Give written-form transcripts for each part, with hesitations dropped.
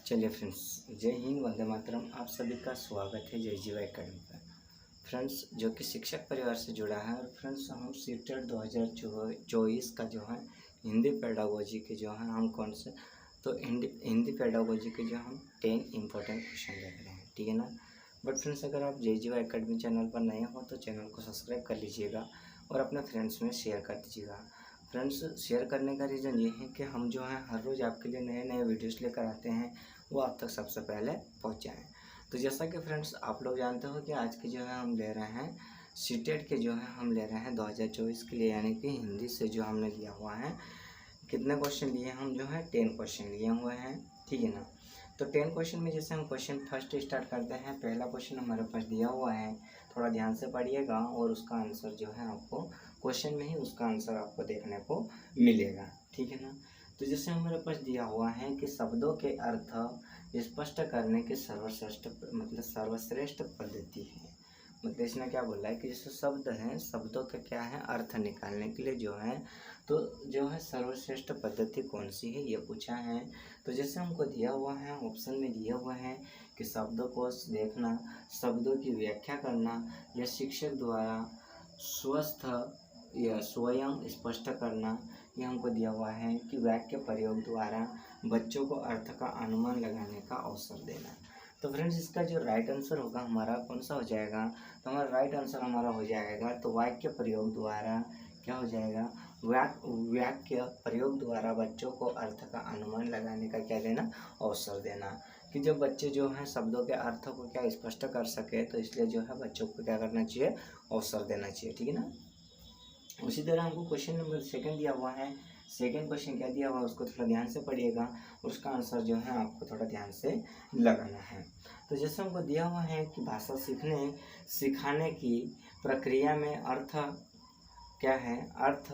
चलिए फ्रेंड्स, जय हिंद, वंदे मातरम। आप सभी का स्वागत है जय जीवा एकेडमी पर। फ्रेंड्स, जो कि शिक्षक परिवार से जुड़ा है, और फ्रेंड्स हम सीटेट 2024 का जो है हिंदी पेडागोजी के जो है हम कौन से तो हिंदी पेडागोजी के जो हम 10 इम्पोर्टेंट क्वेश्चन देख रहे हैं, ठीक है ना। बट फ्रेंड्स, अगर आप जय जीवा एकेडमी चैनल पर नए हो तो चैनल को सब्सक्राइब कर लीजिएगा और अपने फ्रेंड्स में शेयर कर दीजिएगा। फ्रेंड्स, शेयर करने का रीज़न ये है कि हम जो है हर रोज़ आपके लिए नए नए वीडियोस लेकर आते हैं, वो आप तक सबसे पहले पहुंच जाएँ। तो जैसा कि फ्रेंड्स आप लोग जानते हो कि आज की जो है हम ले रहे हैं सीटेट के जो है हम ले रहे हैं 2024 के लिए, यानी कि हिंदी से जो हमने लिया हुआ है। कितने क्वेश्चन लिए हम जो है 10 क्वेश्चन लिए हुए हैं, ठीक है ना। तो 10 क्वेश्चन में जैसे हम क्वेश्चन फर्स्ट स्टार्ट करते हैं। पहला क्वेश्चन हमारे पास दिया हुआ है, थोड़ा ध्यान से पढ़िएगा और उसका आंसर जो है आपको क्वेश्चन में ही उसका आंसर आपको देखने को मिलेगा, ठीक है ना। तो जैसे हमारे पास दिया हुआ है कि शब्दों के अर्थ स्पष्ट करने की सर्वश्रेष्ठ पद्धति है। मतलब इसने क्या बोला है कि जैसे शब्द हैं, शब्दों के क्या है अर्थ निकालने के लिए जो है तो जो है सर्वश्रेष्ठ पद्धति कौन सी है, ये पूछा है। तो जैसे हमको दिया हुआ है, ऑप्शन में दिया हुआ है कि शब्दकोश देखना, शब्दों की व्याख्या करना, या शिक्षक द्वारा स्वस्थ या स्वयं स्पष्ट करना। ये हमको दिया हुआ है कि वाक्य प्रयोग द्वारा बच्चों को अर्थ का अनुमान लगाने का अवसर देना। तो फ्रेंड्स, इसका जो राइट आंसर होगा हमारा कौन सा हो जाएगा, तो हमारा राइट आंसर हमारा हो जाएगा तो वाक्य प्रयोग द्वारा क्या हो जाएगा, वाक्य प्रयोग द्वारा बच्चों को अर्थ का अनुमान लगाने का क्या देना, अवसर देना। कि जब बच्चे जो हैं शब्दों के अर्थ को क्या स्पष्ट कर सके, तो इसलिए जो है बच्चों को क्या करना चाहिए, अवसर देना चाहिए, ठीक है ना। उसी तरह हमको क्वेश्चन नंबर सेकंड दिया हुआ है। सेकंड क्वेश्चन क्या दिया हुआ है उसको थोड़ा ध्यान से पढ़िएगा, उसका आंसर जो है आपको थोड़ा ध्यान से लगाना है। तो जैसे हमको दिया हुआ है कि भाषा सिखाने की प्रक्रिया में अर्थ क्या है, अर्थ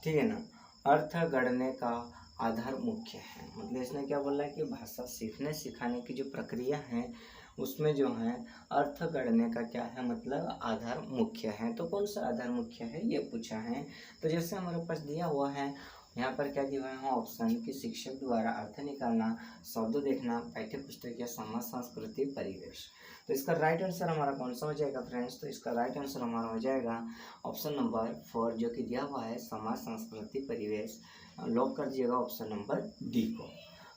ठीक है ना, अर्थ गढ़ने का आधार मुख्य है। मतलब इसने क्या बोला है कि भाषा सीखने सिखाने की जो प्रक्रिया है उसमें जो है अर्थ गढ़ने का क्या है, मतलब आधार मुख्य है। तो कौन सा आधार मुख्य है ये पूछा है। तो जैसे हमारे पास दिया हुआ है यहाँ पर क्या दिया हुआ है ऑप्शन कि शिक्षक द्वारा अर्थ निकालना, शब्द देखना, पाठ्य पुस्तक या समाज संस्कृति परिवेश। तो इसका राइट आंसर हमारा कौन सा हो जाएगा फ्रेंड्स, तो इसका राइट आंसर हमारा हो जाएगा ऑप्शन नंबर 4 जो कि दिया हुआ है समाज संस्कृति परिवेश। लॉक कर दीजिएगा ऑप्शन नंबर डी को।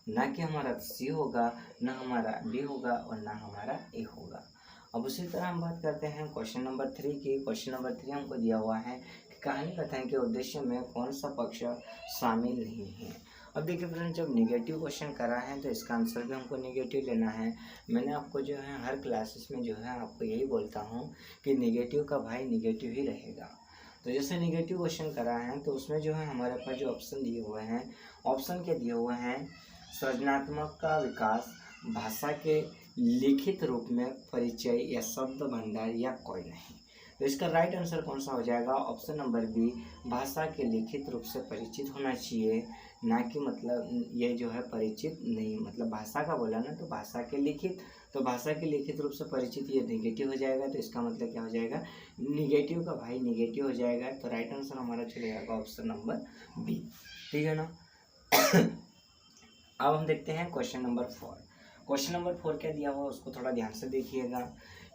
ना कि हमारा सी होगा, ना हमारा डी होगा और ना हमारा ए होगा। अब उसी तरह हम बात करते हैं क्वेश्चन नंबर 3 की। क्वेश्चन नंबर 3 हमको दिया हुआ है कि कहानी कथन के उद्देश्य में कौन सा पक्ष शामिल नहीं है। अब देखिए फ्रेंड्स, जब निगेटिव क्वेश्चन करा है तो इसका आंसर भी हमको निगेटिव लेना है। मैंने आपको जो है हर क्लासेस में जो है आपको यही बोलता हूँ कि निगेटिव का भाई निगेटिव ही रहेगा। तो जैसे निगेटिव क्वेश्चन करा है तो उसमें जो है हमारे पास जो ऑप्शन दिए हुए हैं, ऑप्शन के दिए हुए हैं सृजनात्मक का विकास, भाषा के लिखित रूप में परिचय, या शब्द भंडार, या कोई नहीं। तो इसका राइट आंसर कौन सा हो जाएगा, ऑप्शन नंबर बी, भाषा के लिखित रूप से परिचित होना चाहिए। ना कि मतलब ये जो है परिचित नहीं, मतलब भाषा का बोला ना, तो भाषा के लिखित, तो भाषा के लिखित रूप से परिचित ये निगेटिव हो जाएगा। तो इसका मतलब क्या हो जाएगा, निगेटिव का भाई निगेटिव हो जाएगा। तो राइट आंसर हमारा चले जाएगा ऑप्शन नंबर बी, ठीक है ना। अब हम देखते हैं क्वेश्चन नंबर 4। क्वेश्चन नंबर 4 क्या दिया हुआ उसको थोड़ा ध्यान से देखिएगा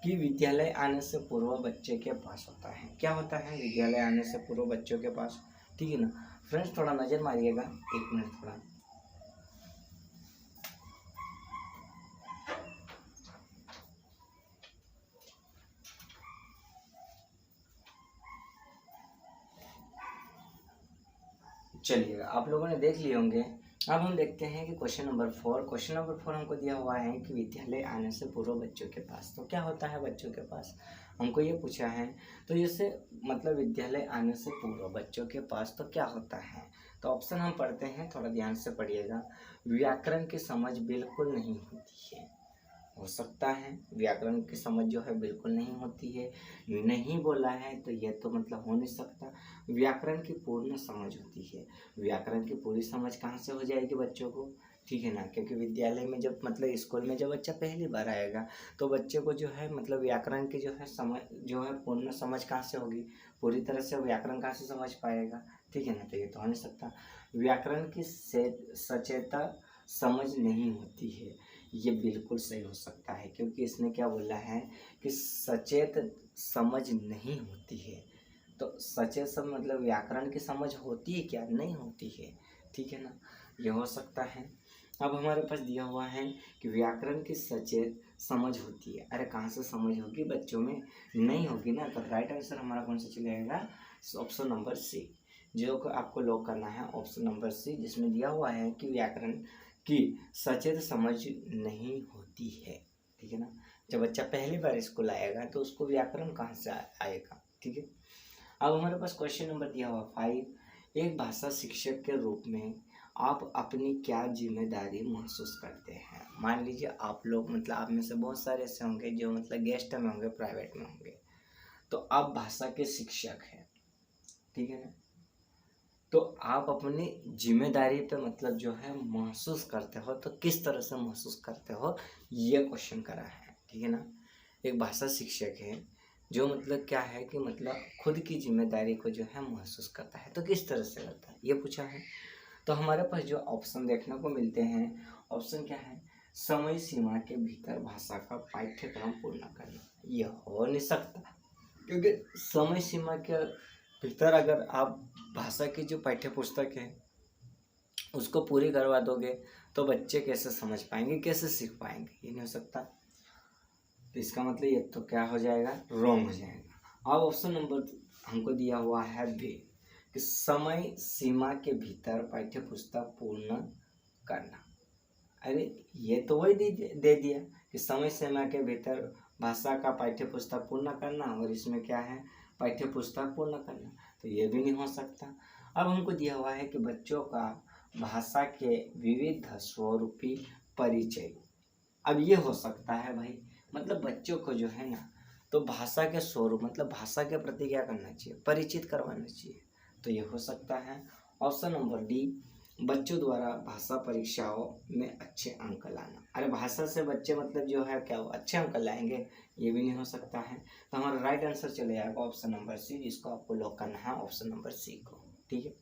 कि विद्यालय आने से पूर्व बच्चे के पास होता है। क्या होता है विद्यालय आने से पूर्व बच्चों के पास, ठीक है ना। फ्रेंड्स, थोड़ा नज़र मारिएगा, एक मिनट थोड़ा। चलिएगा, आप लोगों ने देख लिए होंगे। अब हम देखते हैं कि क्वेश्चन नंबर 4। क्वेश्चन नंबर 4 हमको दिया हुआ है कि विद्यालय आने से पूर्व बच्चों के पास। तो क्या होता है बच्चों के पास, हमको ये पूछा है। तो जैसे मतलब विद्यालय आने से पूर्व बच्चों के पास तो क्या होता है, तो ऑप्शन हम पढ़ते हैं, थोड़ा ध्यान से पढ़िएगा। व्याकरण की समझ बिल्कुल नहीं होती है, हो सकता है व्याकरण की समझ जो है बिल्कुल नहीं होती है, नहीं बोला है तो ये तो मतलब हो नहीं सकता। व्याकरण की पूर्ण समझ होती है। व्याकरण की पूरी समझ कहाँ से हो जाएगी बच्चों को, ठीक है ना, क्योंकि विद्यालय में जब मतलब स्कूल में जब बच्चा पहली बार आएगा तो बच्चे को जो है मतलब व्याकरण की जो है समझ जो है पूर्ण समझ कहाँ से होगी, पूरी तरह से व्याकरण कहाँ से समझ पाएगा, ठीक है ना। तो ये तो हो नहीं सकता। व्याकरण की समझ नहीं होती है, ये बिल्कुल सही हो सकता है, क्योंकि इसने क्या बोला है कि सचेत समझ नहीं होती है। तो सचेत समझ मतलब व्याकरण की समझ होती है क्या? नहीं होती है, ठीक है ना, ये हो सकता है। अब हमारे पास दिया हुआ है कि व्याकरण की सचेत समझ होती है। अरे कहाँ से समझ होगी, बच्चों में नहीं होगी ना। तो राइट आंसर हमारा कौन सा चलेगा? ऑप्शन नंबर सी, जो को आपको लॉक करना है ऑप्शन नंबर सी, जिसमें दिया हुआ है कि व्याकरण की सचेत समझ नहीं होती है, ठीक है ना। जब बच्चा पहली बार स्कूल आएगा तो उसको व्याकरण कहाँ से आएगा, ठीक है। अब हमारे पास क्वेश्चन नंबर दिया हुआ 5, एक भाषा शिक्षक के रूप में आप अपनी क्या जिम्मेदारी महसूस करते हैं? मान लीजिए आप लोग मतलब आप में से बहुत सारे ऐसे होंगे जो मतलब गेस्ट में होंगे, प्राइवेट में होंगे, तो आप भाषा के शिक्षक हैं, ठीक है ना। तो आप अपनी जिम्मेदारी पे मतलब जो है महसूस करते हो, तो किस तरह से महसूस करते हो, ये क्वेश्चन करा है, ठीक है ना। एक भाषा शिक्षक है जो मतलब क्या है कि मतलब खुद की जिम्मेदारी को जो है महसूस करता है, तो किस तरह से करता है, ये पूछा है। तो हमारे पास जो ऑप्शन देखने को मिलते हैं, ऑप्शन क्या है? समय सीमा के भीतर भाषा का पाठ्यक्रम पूर्ण करना। यह हो नहीं सकता, क्योंकि समय सीमा के भीतर अगर आप भाषा की जो पाठ्य पुस्तक है उसको पूरी करवा दोगे तो बच्चे कैसे समझ पाएंगे, कैसे सीख पाएंगे? ये नहीं हो सकता। तो इसका मतलब ये तो क्या हो जाएगा? रॉन्ग हो जाएगा। अब ऑप्शन नंबर हमको दिया हुआ है बी, कि समय सीमा के भीतर पाठ्य पुस्तक पूर्ण करना। अरे ये तो वही दे दिया कि समय सीमा के भीतर भाषा का पाठ्य पुस्तक पूर्ण करना, और इसमें क्या है? पाठ्य पुस्तक पूर्ण करना, तो ये भी नहीं हो सकता। अब हमको दिया हुआ है कि बच्चों का भाषा के विविध स्वरूपी परिचय। अब ये हो सकता है भाई, मतलब बच्चों को जो है ना, तो भाषा के स्वरूप मतलब भाषा के प्रति क्या करना चाहिए? परिचित करवाना चाहिए, तो ये हो सकता है। ऑप्शन नंबर डी, बच्चों द्वारा भाषा परीक्षाओं में अच्छे अंक लाना। अरे भाषा से बच्चे मतलब जो है क्या अच्छे अंक लाएंगे? ये भी नहीं हो सकता है। तो हमारा राइट आंसर चले जाएगा ऑप्शन नंबर सी, जिसको आपको लॉक करना है ऑप्शन नंबर सी को, ठीक है।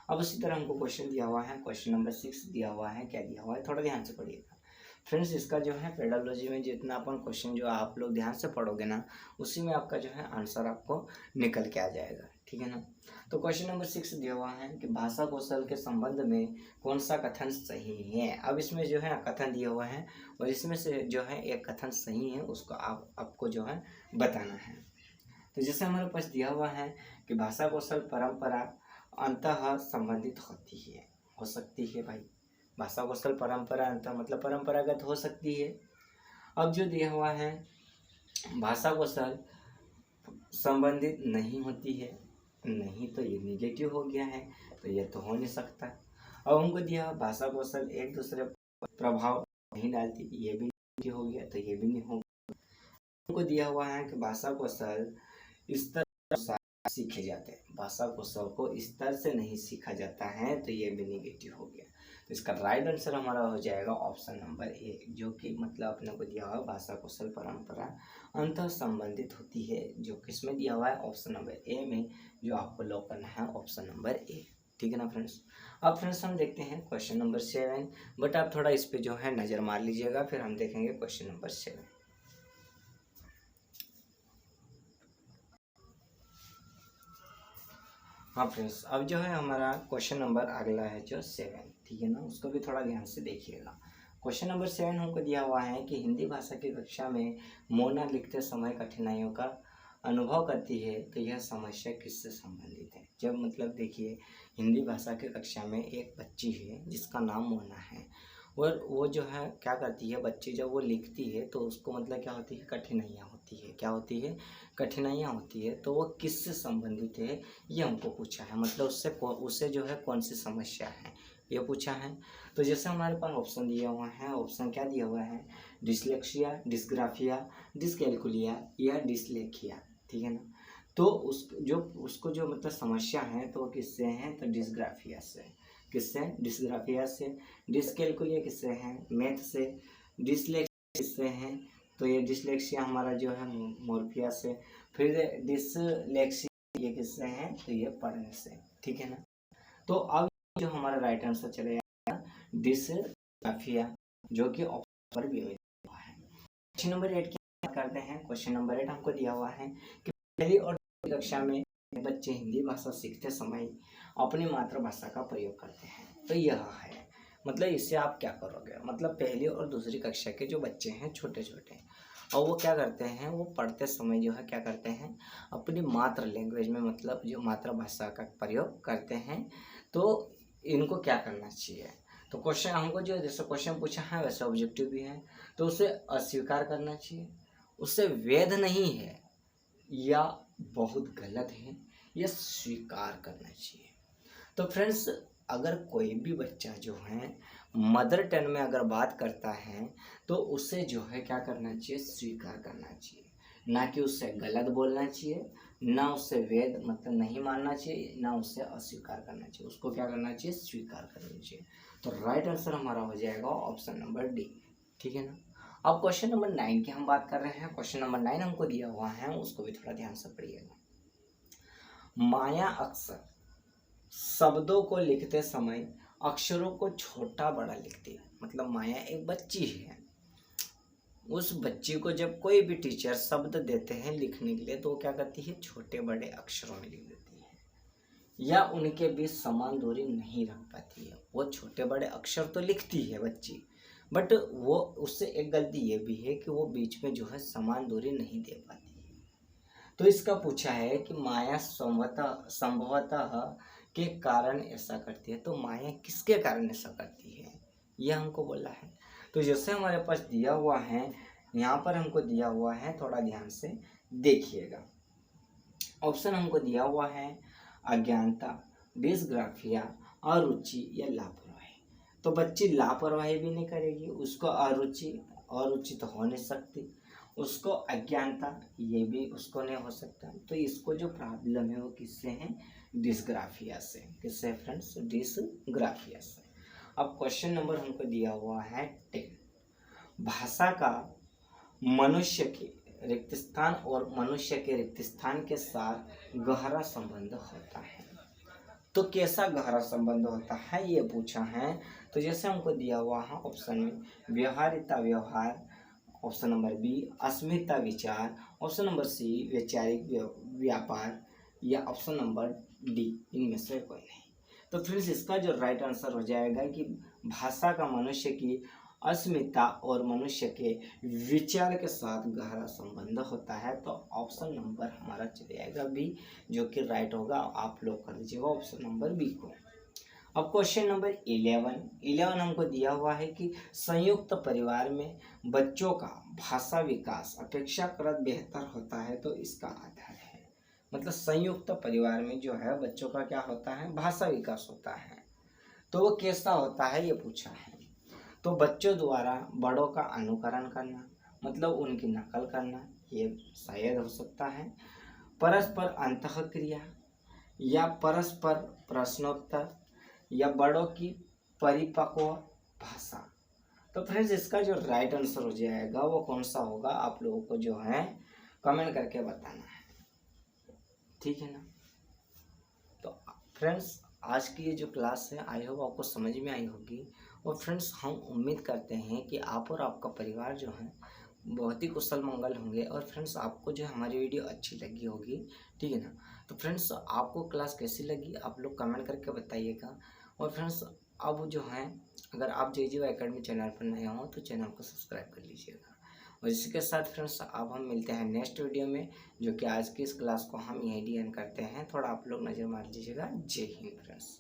अब उसी तरह हमको क्वेश्चन दिया हुआ है, क्वेश्चन नंबर 6 दिया हुआ है। क्या दिया हुआ है, थोड़ा ध्यान से पढ़िएगा फ्रेंड्स। इसका जो है पेडालॉजी में जितना अपन क्वेश्चन जो आप लोग ध्यान से पढ़ोगे ना, उसी में आपका जो है आंसर आपको निकल के आ जाएगा, ठीक है ना। तो क्वेश्चन नंबर 6 दिया हुआ है कि भाषा कौशल के संबंध में कौन सा कथन सही है। अब इसमें जो है कथन दिया हुआ है, और इसमें से जो है एक कथन सही है, उसको आपको जो है बताना है। तो जैसे हमारे पास दिया हुआ है कि भाषा कौशल परंपरा अंतः संबंधित होती है, हो सकती है भाई। भाषा कौशल परंपरा अंतः मतलब परंपरागत हो सकती है। अब जो दिया हुआ है भाषा कौशल संबंधित नहीं होती है, नहीं, तो ये निगेटिव हो गया है, तो ये तो हो नहीं सकता। अब हमको दिया भाषा कौशल एक दूसरे पर प्रभाव नहीं डालती, ये भी निगेटिव हो गया, तो ये भी नहीं होगा। हमको दिया हुआ है कि भाषा कौशल स्तर सीखे जाते हैं, भाषा कौशल को स्तर से नहीं सीखा जाता है, तो ये भी निगेटिव हो गया। तो इसका राइट आंसर हमारा हो जाएगा ऑप्शन नंबर ए, जो कि मतलब अपने को दिया हुआ भाषा कौशल परंपरा अंतः संबंधित होती है, जो किसमें दिया हुआ है? ऑप्शन नंबर ए में, जो आपको लॉक करना है ऑप्शन नंबर ए, ठीक है ना फ्रेंड्स। अब फ्रेंड्स हम देखते हैं क्वेश्चन नंबर 7, बट आप थोड़ा इस पे जो है नज़र मार लीजिएगा, फिर हम देखेंगे क्वेश्चन नंबर 7। हाँ फ्रेंड्स, अब जो है हमारा क्वेश्चन नंबर अगला है जो 7, ठीक है ना, उसको भी थोड़ा ध्यान से देखिएगा। क्वेश्चन नंबर 7 हमको दिया हुआ है कि हिंदी भाषा की कक्षा में मोना लिखते समय कठिनाइयों का अनुभव करती है, तो यह समस्या किससे संबंधित है? जब मतलब देखिए, हिंदी भाषा की कक्षा में एक बच्ची है जिसका नाम मोना है, और वो जो है क्या करती है, बच्ची जब वो लिखती है तो उसको मतलब क्या होती है? कठिनाइयाँ होती है। क्या होती है? कठिनाइयाँ होती है। तो वो किससे संबंधित है, ये हमको पूछा है, मतलब उससे जो है कौन सी समस्या है, ये पूछा है। तो जैसे हमारे पास ऑप्शन दिया हुआ है, ऑप्शन क्या दिया हुआ है? डिसलेक्सिया, डिस्ग्राफिया, डिसकैलकुलिया या डिसलेखिया, ठीक है ना। तो उसको जो मतलब समस्या है, तो वो किससे हैं? तो डिसग्राफिया से। किससे? डिसग्राफिया से। डिसकैलकुलिया किससे हैं? मैथ से। डिसलेक्सिया किससे हैं? तो ये डिसलेक्सिया हमारा जो है मोर्फिया से। फिर डिसलेक्सिया ये किससे हैं? तो ये पढ़ने से, ठीक है ना। तो अब जो हमारा राइट आंसर चलेगा डिस काफिया, जो कि ऑप्शन पर भी हुआ है। क्वेश्चन नंबर 8 की बात करते हैं। क्वेश्चन नंबर 8 हमको दिया हुआ है कि पहली और दूसरी कक्षा में बच्चे हिंदी भाषा सीखते समय अपनी मातृभाषा का प्रयोग करते हैं। तो यह है, मतलब इससे आप क्या करोगे, मतलब पहली और दूसरी कक्षा के जो बच्चे हैं छोटे छोटे, और वो क्या करते हैं, वो पढ़ते समय जो है क्या करते हैं, अपनी मातृ लैंग्वेज में, मतलब जो मातृभाषा का प्रयोग करते हैं। तो इनको क्या करना चाहिए, तो क्वेश्चन हमको जो जैसे क्वेश्चन पूछा है वैसे ऑब्जेक्टिव भी है, तो उसे अस्वीकार करना चाहिए, उससे वैध नहीं है या बहुत गलत है, यह स्वीकार करना चाहिए। तो फ्रेंड्स, अगर कोई भी बच्चा जो है मदर टंग में अगर बात करता है तो उसे जो है क्या करना चाहिए, स्वीकार करना चाहिए, ना कि उससे गलत बोलना चाहिए, ना उससे वेद मतलब नहीं मानना चाहिए, ना उससे अस्वीकार करना चाहिए, उसको क्या करना चाहिए, स्वीकार करना चाहिए। तो राइट आंसर हमारा हो जाएगा ऑप्शन नंबर डी। ठीक है ना। अब क्वेश्चन नंबर 9 की हम बात कर रहे हैं। क्वेश्चन नंबर 9 हमको दिया हुआ है, उसको भी थोड़ा ध्यान से पढ़िएगा। माया अक्सर शब्दों को लिखते समय अक्षरों को छोटा बड़ा लिखती है। मतलब माया एक बच्ची है, उस बच्ची को जब कोई भी टीचर शब्द देते हैं लिखने के लिए तो वो क्या करती है, छोटे बड़े अक्षरों में लिख देती है, या उनके बीच समान दूरी नहीं रख पाती है। वो छोटे बड़े अक्षर तो लिखती है बच्ची, बट वो उससे एक गलती ये भी है कि वो बीच में जो है समान दूरी नहीं दे पाती है। तो इसका पूछा है कि माया संभवतः के कारण ऐसा करती है। तो माया किसके कारण ऐसा करती है, यह हमको बोला है। तो जैसे हमारे पास दिया हुआ है, यहाँ पर हमको दिया हुआ है, थोड़ा ध्यान से देखिएगा। ऑप्शन हमको दिया हुआ है अज्ञानता, डिस्ग्राफिया, अरुचि या लापरवाही। तो बच्ची लापरवाही भी नहीं करेगी, उसको अरुचि तो हो नहीं सकती, उसको अज्ञानता ये भी उसको नहीं हो सकता। तो इसको जो प्रॉब्लम है वो किससे है, डिस्ग्राफिया से। किससे फ्रेंड्स, डिस्ग्राफिया से। अब क्वेश्चन नंबर हमको दिया हुआ है 10। भाषा का मनुष्य के रिक्त स्थान और मनुष्य के रिक्त स्थान के साथ गहरा संबंध होता है। तो कैसा गहरा संबंध होता है ये पूछा है। तो जैसे हमको दिया हुआ है ऑप्शन में, व्यवहारिता व्यवहार, ऑप्शन नंबर बी अस्मिता विचार, ऑप्शन नंबर सी वैचारिक व्यापार, या ऑप्शन नंबर डी इनमें से कोई नहीं। तो फ्रेंड्स, इसका जो राइट आंसर हो जाएगा कि भाषा का मनुष्य की अस्मिता और मनुष्य के विचार के साथ गहरा संबंध होता है। तो ऑप्शन नंबर हमारा चले जाएगा बी, जो कि राइट होगा। आप लोग कर दीजिएगा ऑप्शन नंबर बी को। अब क्वेश्चन नंबर 11 हमको दिया हुआ है कि संयुक्त परिवार में बच्चों का भाषा विकास अपेक्षाकृत बेहतर होता है। तो इसका आधार है, मतलब संयुक्त परिवार में जो है बच्चों का क्या होता है, भाषा विकास होता है। तो वो कैसा होता है ये पूछा है। तो बच्चों द्वारा बड़ों का अनुकरण करना, मतलब उनकी नकल करना, ये शायद हो सकता है। परस्पर अंतःक्रिया, या परस्पर प्रश्नोत्तर, या बड़ों की परिपक्व भाषा। तो फ्रेंड्स, इसका जो राइट आंसर हो जाएगा वो कौन सा होगा, आप लोगों को जो है कमेंट करके बताना है। ठीक है ना। तो फ्रेंड्स, आज की ये जो क्लास है आई होप आपको समझ में आई होगी। और फ्रेंड्स, हम उम्मीद करते हैं कि आप और आपका परिवार जो है बहुत ही कुशल मंगल होंगे। और फ्रेंड्स, आपको जो हमारी वीडियो अच्छी लगी होगी। ठीक है ना। तो फ्रेंड्स, आपको क्लास कैसी लगी आप लोग कमेंट करके बताइएगा। और फ्रेंड्स, अब जो है अगर आप JJ एकेडमी चैनल पर नए हो तो चैनल को सब्सक्राइब कर लीजिएगा। और इसी के साथ फ्रेंड्स, अब हम मिलते हैं नेक्स्ट वीडियो में, जो कि आज की इस क्लास को हम यहीं एंड करते हैं। थोड़ा आप लोग नज़र मार लीजिएगा। जय हिंद फ्रेंड्स।